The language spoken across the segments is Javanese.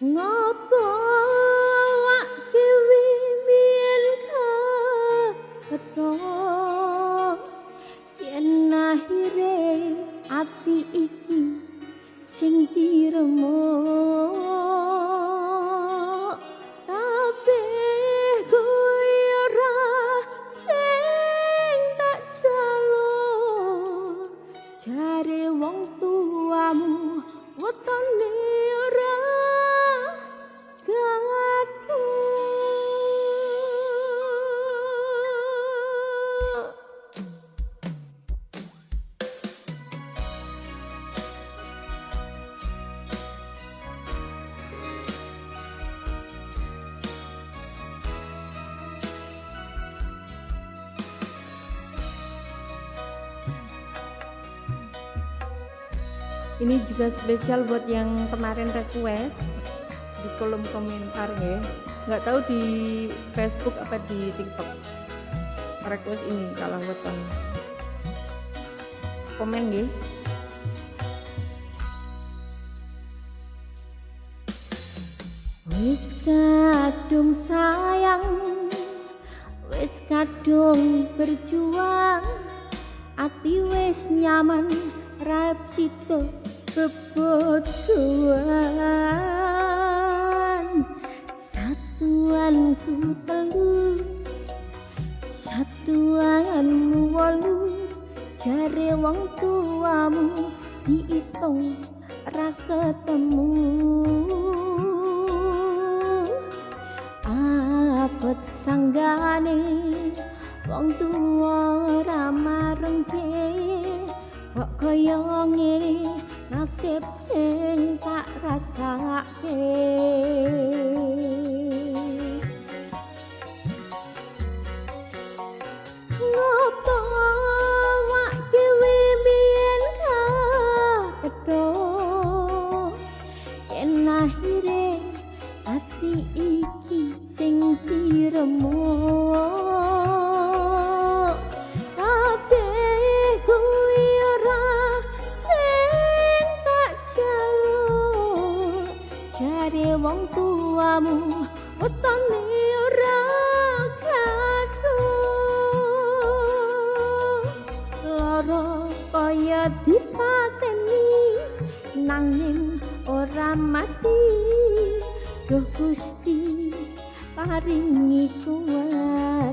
Ngopo awak dhewe mien ketro yen akhire ati iki sing diremo kabeh kuwi ora sing tak jaluk jare wong tuamu wetone ora Ini juga spesial buat yang kemarin request di kolom komentar ya. Nggak tahu di Facebook apa di TikTok. Request ini kalau weton. Komen nggih. Wis kadung sayang, wis kadung berjuang, ati wis nyaman rap situ kebotsuan satuanku telu satuanmu wolu jare wong tuamu diitung ra ketemu abot sanggane wong tuwa ra marengke kok kaya ngene nasib sing tak rasake ngopo awak dhewe biyen ketho yen akhire ati iki sing diremo wong tuamu utane ora kathah lara kaya dipateni nanging ora mati duh Gusti paringi kuat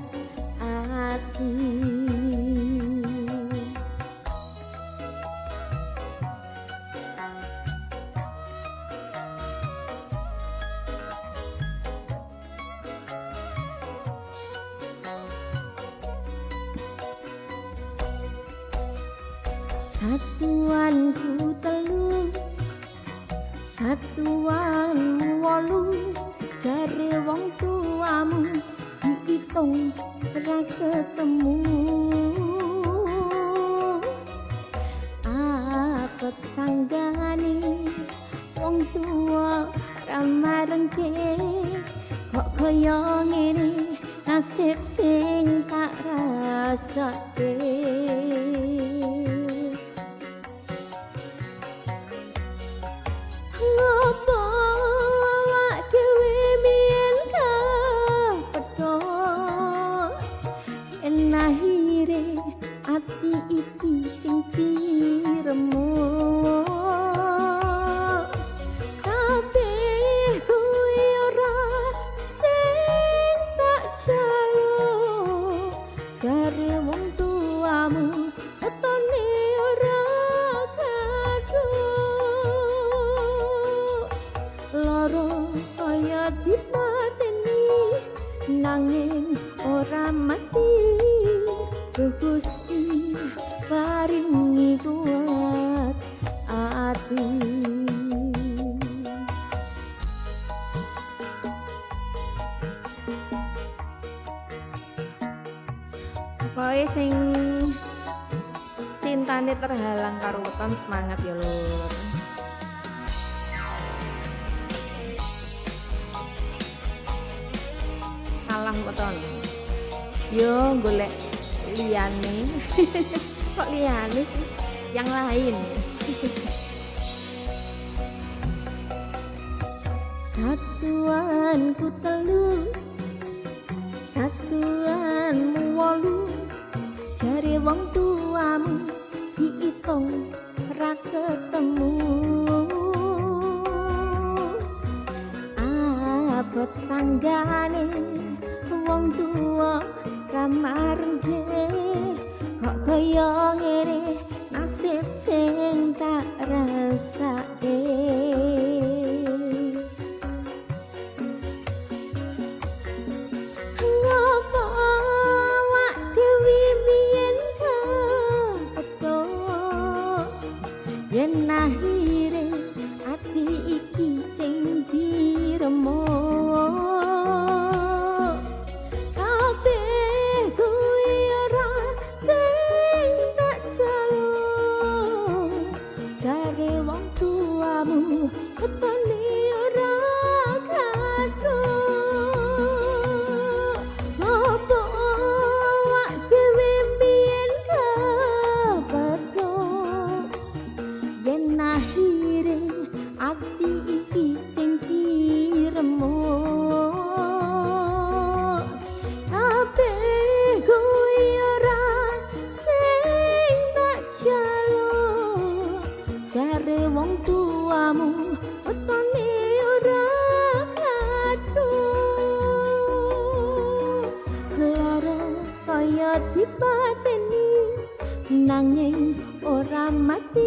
ati satuanku telu satuanmu wolu jare wong tuamu diitung ra ketemu apet sanggane wong tua ra marengke kok kaya ngene nasib sing tak rasake ati iki sing diremo kabeh kuwi ora sing tak jaluk jare wong tuamu wetone ora kathah lara kaya dipateni nanging ora mati Gusti paringi kuat ati pokoke sing cintane terhalang karo weton semangat ya lur kalah weton yo golek liyane kok liyane sih yang lain Satuanku telu, satuanmu wolu, jare wong tuamu diitung ra ketemu. Abot sanggane wong tuwa kamar nggih, kok kaya ngene nasib sing tak rasake. Ngopo awak dhewe biyen kepethuk yen akhire ati iki sing diremuk. Kabeh kuwi ora sing tak jaluk, jare wong tuamu ketone ora kaduk. Ngopo awak dhewe biyen kepethuk yen akhire ati iki sing diremuk. Kabeh kuwi ora sing tak jaluk, jare wong tuamu wetone ora kaduk. Lara kaya dipateni nanging ora mati.